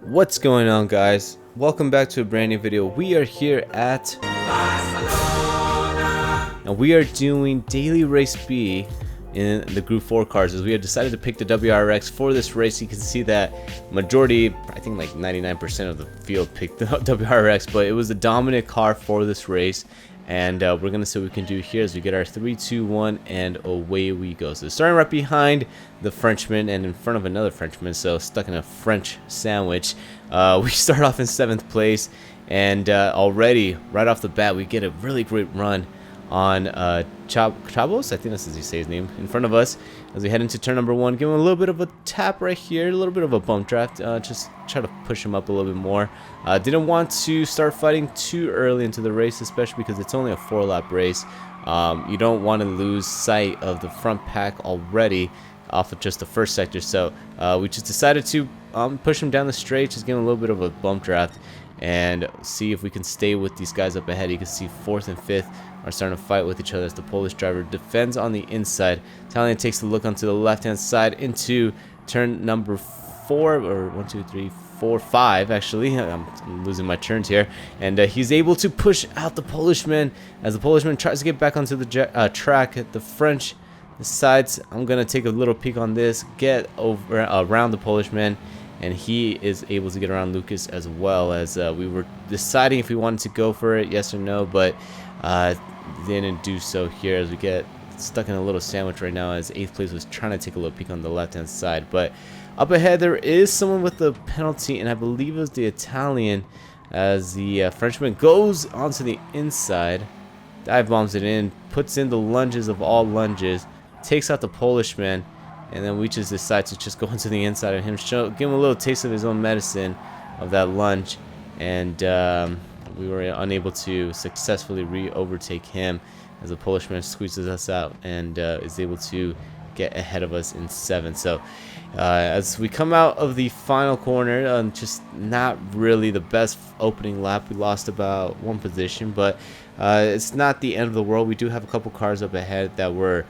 What's going on, guys? Welcome back to a brand new video. We are here at and we are doing daily race B in the group 4 cars, as we have decided to pick the WRX for this race. You can see that majority, I think like 99% of the field picked the WRX, but it was the dominant car for this race. And we're gonna see what we can do here as we get our 3, 2, 1, and away we go. So starting right behind the Frenchman and in front of another Frenchman, so stuck in a French sandwich. We start off in 7th place, and already right off the bat we get a really great run on Chavos, I think that's as you say his name, in front of us as we head into turn number 1. Give him a little bit of a tap right here, a little bit of a bump draft, just try to push him up a little bit more. Didn't want to start fighting too early into the race, especially because it's only a 4-lap race. You don't want to lose sight of the front pack already off of just the first sector, so we just decided to push him down the straight, just give him a little bit of a bump draft and see if we can stay with these guys up ahead. You can see 4th and 5th are starting to fight with each other as the Polish driver defends on the inside. Italian takes a look onto the left-hand side into turn number 4, or 1, 2, 3, 4, 5 actually. I'm losing my turns here, and he's able to push out the Polishman as the Polishman tries to get back onto the track. At the French decides, I'm gonna take a little peek on this, get over around the Polishman, and he is able to get around Lucas as well, as we were deciding if we wanted to go for it, yes or no, but didn't do so here as we get stuck in a little sandwich right now, as 8th place was trying to take a little peek on the left hand side. But up ahead there is someone with a penalty, and I believe it was the Italian, as the Frenchman goes onto the inside, dive bombs it in, puts in the lunges of all lunges, takes out the Polishman, and then we just decide to just go into the inside of him, give him a little taste of his own medicine of that lunge, and we were unable to successfully overtake him as the Polishman squeezes us out and is able to get ahead of us in 7th. So as we come out of the final corner, just not really the best opening lap. We lost about 1 position, but it's not the end of the world. We do have a couple cars up ahead that were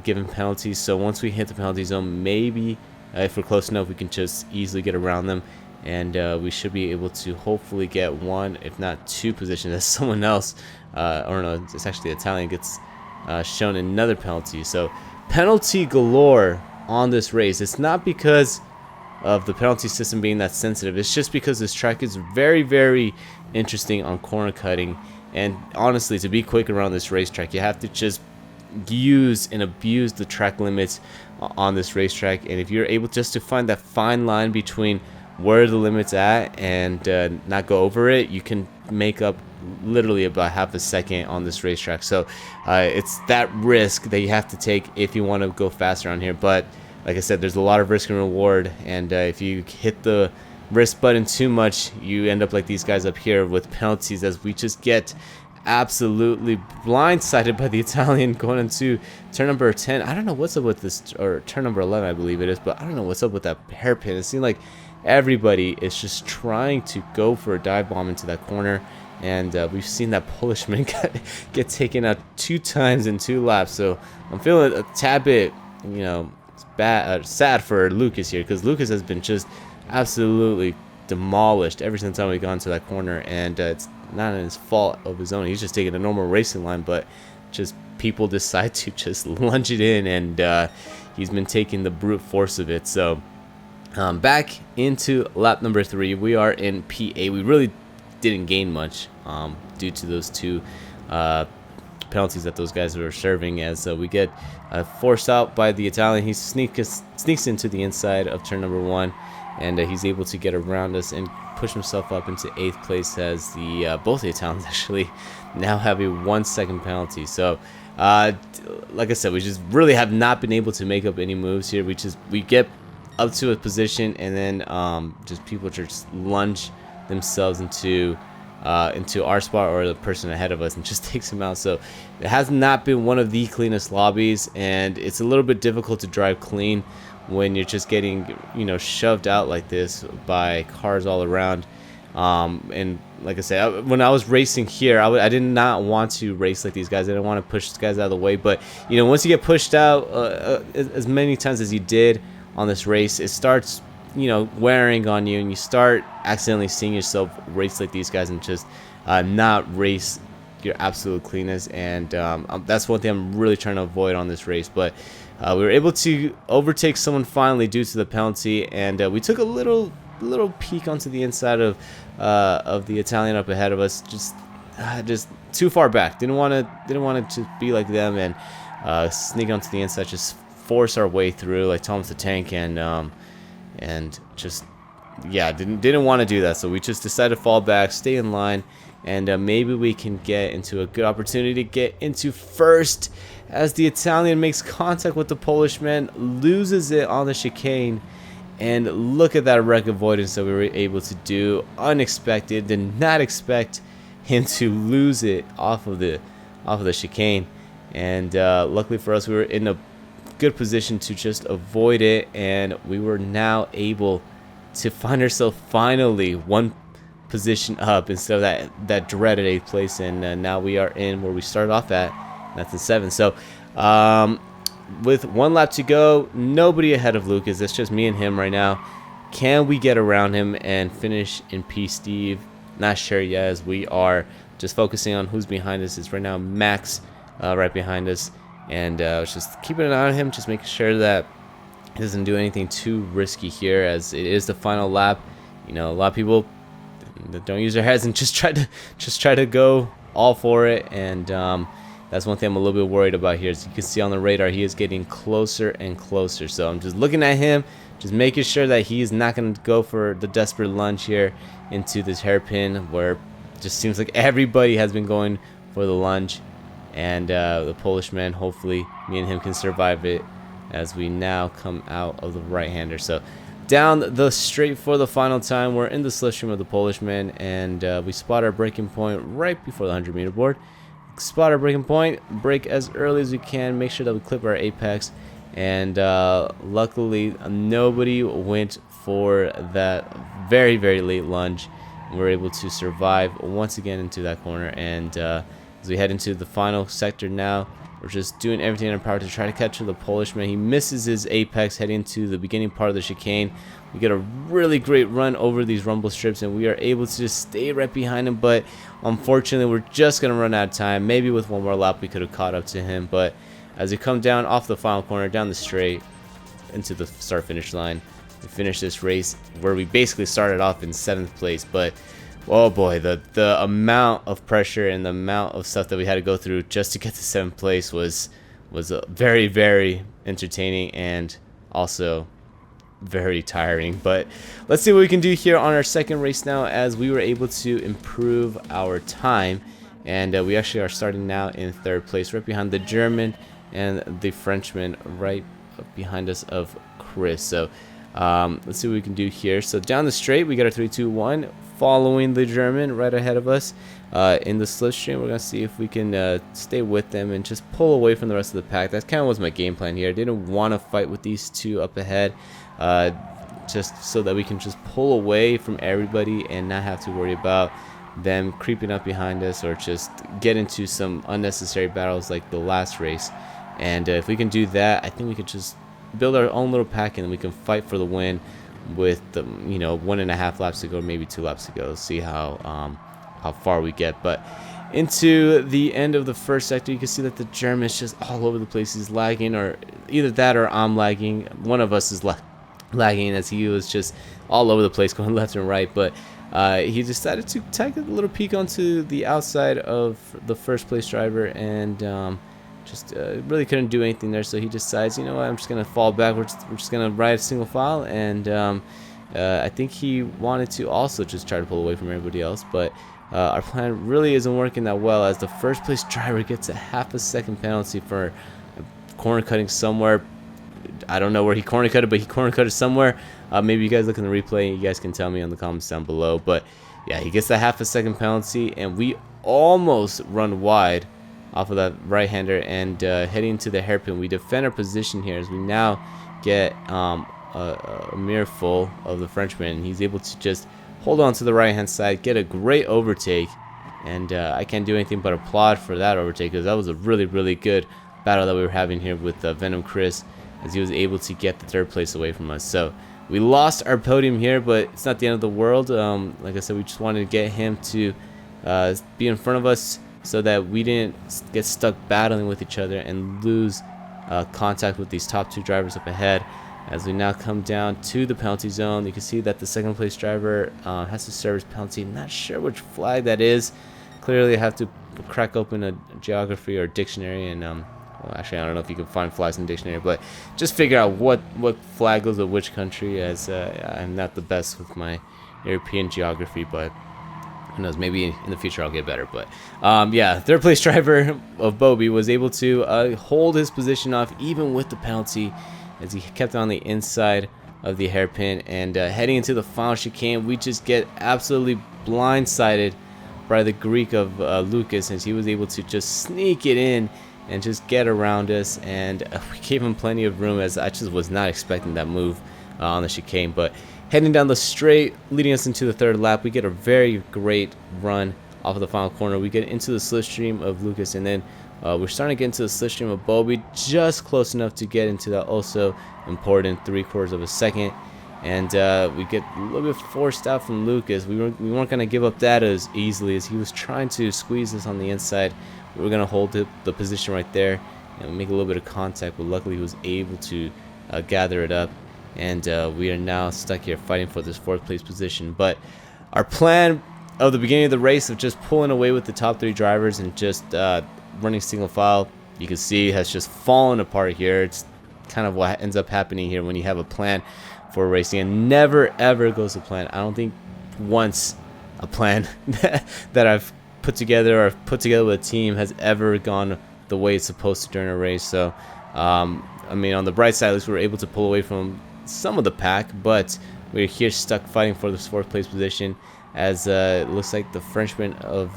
given penalties, so once we hit the penalty zone, maybe if we're close enough, we can just easily get around them, and we should be able to hopefully get 1, if not 2 positions, as someone else, or no, it's actually the Italian, gets shown another penalty. So penalty galore on this race. It's not because of the penalty system being that sensitive, it's just because this track is very, very interesting on corner cutting, and honestly, to be quick around this racetrack, you have to just use and abuse the track limits on this racetrack. And if you're able just to find that fine line between where the limit's at and not go over it, you can make up literally about half a second on this racetrack. So it's that risk that you have to take if you want to go faster on here. But like I said, there's a lot of risk and reward, and if you hit the risk button too much, you end up like these guys up here with penalties, as we just get absolutely blindsided by the Italian going into turn number 10. I don't know what's up with this, or turn number 11 I believe it is, but I don't know what's up with that hairpin. It seemed like everybody is just trying to go for a dive bomb into that corner, and we've seen that Polishman get taken out 2 times in 2 laps. So I'm feeling a tad bit, you know, sad for Lucas here, because Lucas has been just absolutely demolished ever since we got into that corner, and it's not his fault of his own. He's just taking a normal racing line, but just people decide to just lunge it in, and he's been taking the brute force of it. So back into lap number 3, we are in P8. We really didn't gain much due to those 2 penalties that those guys were serving, as we get forced out by the Italian. He sneaks into the inside of turn number 1, and he's able to get around us and push himself up into 8th place, as the both the Italians actually now have a 1-second penalty. So like I said, we just really have not been able to make up any moves here. We get up to a position, and then just people just lunge themselves into our spot or the person ahead of us and just takes him out. So it has not been one of the cleanest lobbies, and it's a little bit difficult to drive clean when you're just getting, you know, shoved out like this by cars all around. And like I said, when I was racing here, I did not want to race like these guys. I didn't want to push these guys out of the way. But you know, once you get pushed out as many times as you did on this race, it starts you know, wearing on you, and you start accidentally seeing yourself race like these guys and just not race your absolute cleanest. And that's one thing I'm really trying to avoid on this race. But we were able to overtake someone finally due to the penalty, and we took a little peek onto the inside of the Italian up ahead of us. Just too far back. Didn't want to be like them and sneak onto the inside. Just force our way through like Thomas the Tank, and just, yeah, didn't want to do that. So we just decided to fall back, stay in line, and maybe we can get into a good opportunity to get into first, as the Italian makes contact with the Polish man, loses it on the chicane. And look at that wreck avoidance that we were able to do. Unexpected. Did not expect him to lose it off of the chicane. And luckily for us, we were in a good position to just avoid it, and we were now able to find ourselves finally one position up instead of that dreaded 8th place. And now we are in where we started off at. That's in 7th. So with 1 lap to go, nobody ahead of Lucas. It's just me and him right now. Can we get around him and finish in peace, Steve? Not sure yet, as we are just focusing on who's behind us. It's right now Max right behind us, and just keeping an eye on him, just making sure that he doesn't do anything too risky here, as it is the final lap. You know, a lot of people don't use their heads and just try to go all for it, and that's one thing I'm a little bit worried about here. As you can see on the radar, he is getting closer and closer. So I'm just looking at him, just making sure that he is not going to go for the desperate lunge here into this hairpin, where it just seems like everybody has been going for the lunge. And the Polish man, hopefully me and him can survive it as we now come out of the right-hander. So down the straight for the final time. We're in the slipstream of the Polish man, and we spot our braking point right before the 100-meter board. Spot our braking point, brake as early as we can, make sure that we clip our apex, and luckily nobody went for that very late lunge. We're able to survive once again into that corner, and as we head into the final sector now, we're just doing everything in our power to try to catch the Polish man. He misses his apex heading to the beginning part of the chicane. We get a really great run over these rumble strips, and we are able to just stay right behind him, but unfortunately we're just going to run out of time. Maybe with one more lap we could have caught up to him, but as we come down off the final corner, down the straight into the start-finish line, we finish this race where we basically started off in 7th place. But oh boy, the amount of pressure and the amount of stuff that we had to go through just to get to 7th place was very entertaining and also very tiring. But let's see what we can do here on our second race now, as we were able to improve our time, and we actually are starting now in 3rd place, right behind the German and the Frenchman right behind us of Chris. So let's see what we can do here. So down the straight we got our 3-2-1 following the German right ahead of us. In the slipstream, we're gonna see if we can stay with them and just pull away from the rest of the pack. That kind of was my game plan here. I didn't want to fight with these two up ahead, just so that we can just pull away from everybody and not have to worry about them creeping up behind us or just get into some unnecessary battles like the last race. And if we can do that, I think we could just build our own little pack, and we can fight for the win with the 1.5 laps to go, maybe 2 laps to go. See how far we get. But into the end of the first sector, you can see that the German is just all over the place. He's lagging, or either that or I'm lagging. One of us is lagging, as he was just all over the place going left and right. But he decided to take a little peek onto the outside of the first place driver, and just really couldn't do anything there. So he decides, you know what, I'm just gonna fall back. We're just gonna ride single file, and I think he wanted to also just try to pull away from everybody else, but our plan really isn't working that well, as the first place driver gets a ½ second penalty for corner cutting somewhere. I don't know where he corner cutted, but he corner cutted somewhere. Maybe you guys look in the replay and you guys can tell me in the comments down below. But yeah, he gets the ½ second penalty, and we almost run wide off of that right-hander, and heading to the hairpin. We defend our position here as we now get a mirror full of the Frenchman. He's able to just hold on to the right-hand side, get a great overtake, and I can't do anything but applaud for that overtake, because that was a really good battle that we were having here with Venom Chris, as he was able to get the 3rd place away from us. So We lost our podium here, but it's not the end of the world. Like I said, we just wanted to get him to be in front of us so that we didn't get stuck battling with each other and lose contact with these top 2 drivers up ahead. As we now come down to the penalty zone, you can see that the second place driver has to serve his penalty. Not sure which flag that is. Clearly I have to crack open a geography or dictionary, and well, actually I don't know if you can find flags in the dictionary, but just figure out what flag goes with which country, as I'm not the best with my European geography, but who knows, maybe in the future I'll get better. But yeah, third place driver of Bobby was able to hold his position off even with the penalty, as he kept on the inside of the hairpin. And heading into the final chicane, we just get absolutely blindsided by the Greek of Lucas, as he was able to just sneak it in and just get around us, and we gave him plenty of room, as I just was not expecting that move on the chicane. But heading down the straight leading us into the third lap, we get a very great run off of the final corner. We get into the slipstream of Lucas, and then we're starting to get into the slipstream of Bobby, just close enough to get into that also important 3/4 of a second. And we get a little bit forced out from Lucas. We weren't going to give up that as easily, as he was trying to squeeze us on the inside. We were going to hold the position right there and make a little bit of contact, but luckily he was able to gather it up. And we are now stuck here fighting for this 4th place position. But our plan of the beginning of the race of just pulling away with the top 3 drivers and just running single file, you can see has just fallen apart here. It's kind of what ends up happening here when you have a plan for racing and never ever goes to plan. I don't think once a plan that I've put together with a team has ever gone the way it's supposed to during a race. So I mean, on the bright side, at least we were able to pull away from some of the pack, but we're here stuck fighting for this 4th place position, as it looks like the Frenchman of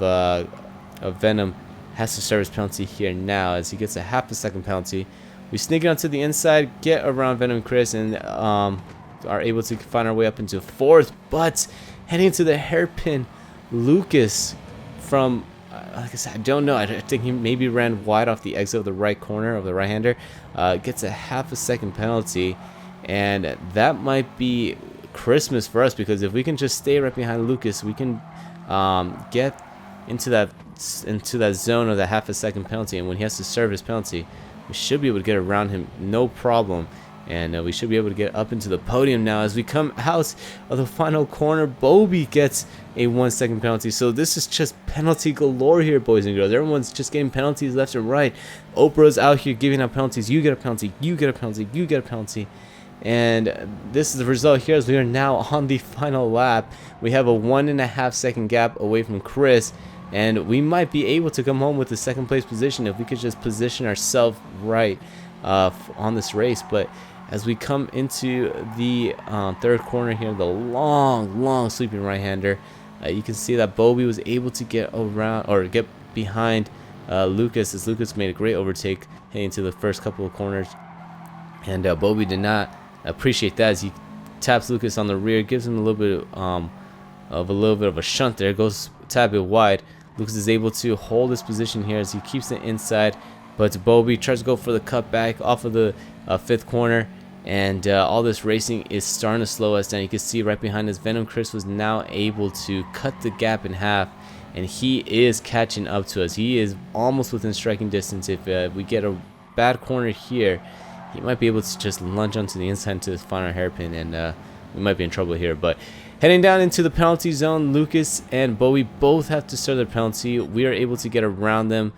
Venom has to serve his penalty here now, as he gets a half a second penalty. We sneak it onto the inside, get around Venom Chris, and are able to find our way up into 4th. But heading into the hairpin, Lucas from like I said, I don't know, I think he maybe ran wide off the exit of the right corner of the right-hander, gets a half a second penalty, and that might be Christmas for us, because if we can just stay right behind Lucas, we can get into that zone of the half a second penalty, and when he has to serve his penalty, we should be able to get around him no problem. And we should be able to get up into the podium now. As we come out of the final corner, Bobby gets a 1 second penalty. So this is just penalty galore here, boys and girls. Everyone's just getting penalties left and right. Oprah's out here giving out penalties. You get a penalty, you get a penalty, you get a penalty. And this is the result here, as we are now on the final lap. We have a 1.5 second gap away from Chris, and we might be able to come home with the 2nd place position if we could just position ourselves right on this race. But as we come into the 3rd corner here, the long sweeping right-hander, you can see that Bobby was able to get around or get behind Lucas, as Lucas made a great overtake heading to the first couple of corners. And Bobby did not appreciate that, as he taps Lucas on the rear, gives him a little bit of a shunt there, goes a tad bit wide. Lucas is able to hold his position here as he keeps it inside, but Bobby tries to go for the cutback off of the 5th corner, and all this racing is starting to slow us down. You can see right behind us, Venom Chris was now able to cut the gap in half, and he is catching up to us. He is almost within striking distance. If we get a bad corner here, he might be able to just lunge onto the inside into his final hairpin, and we might be in trouble here. But heading down into the penalty zone, Lucas and Bowie both have to serve their penalty. We are able to get around them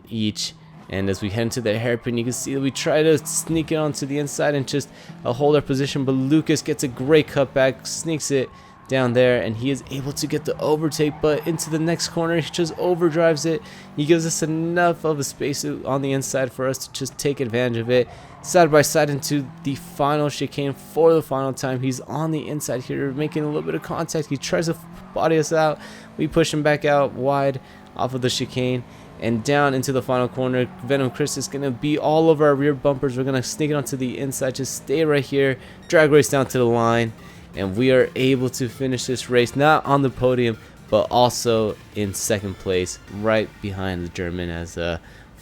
each. And as we head into the hairpin, you can see that we try to sneak it onto the inside and just hold our position. But Lucas gets a great cutback, sneaks it down there, and he is able to get the overtake. But into the next corner, he just overdrives it. He gives us enough of a space on the inside for us to just take advantage of it. Side by side into the final chicane for the final time. He's on the inside here, making a little bit of contact. He tries to body us out. We push him back out wide off of the chicane. And down into the final corner, Venom Chris is going to be all over our rear bumpers. We're going to sneak it onto the inside. Just stay right here. Drag race down to the line. And we are able to finish this race, not on the podium, but also in 2nd place, right behind the German, as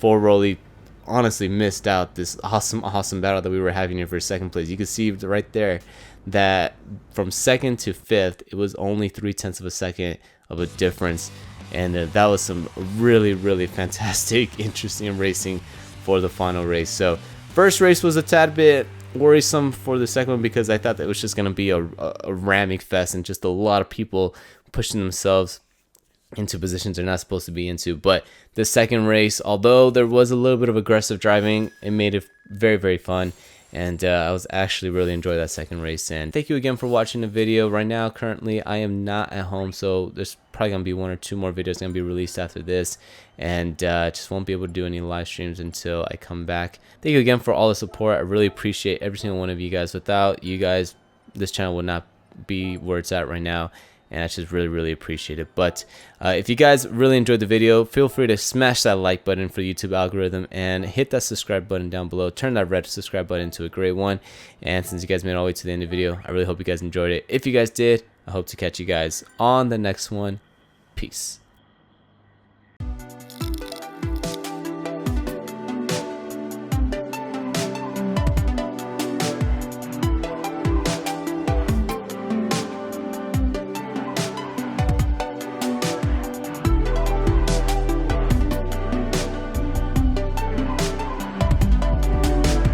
Rolly honestly missed out this awesome battle that we were having here for 2nd place. You can see right there that from second to fifth, it was only 0.3 of a second of a difference. And that was some really fantastic, interesting racing for the final race. So first race was a tad bit worrisome for the second one, because I thought that it was just going to be a ramming fest and just a lot of people pushing themselves into positions they're not supposed to be into. But the second race, although there was a little bit of aggressive driving, it made it very fun. And I was actually really enjoying that second race. And thank you again for watching the video. Right now, currently, I am not at home, so there's probably going to be 1 or 2 more videos going to be released after this. And just won't be able to do any live streams until I come back. Thank you again for all the support. I really appreciate every single one of you guys. Without you guys, this channel would not be where it's at right now. And I just really appreciate it. But if you guys really enjoyed the video, feel free to smash that like button for the YouTube algorithm and hit that subscribe button down below. Turn that red subscribe button into a gray one. And since you guys made it all the way to the end of the video, I really hope you guys enjoyed it. If you guys did, I hope to catch you guys on the next one. Peace.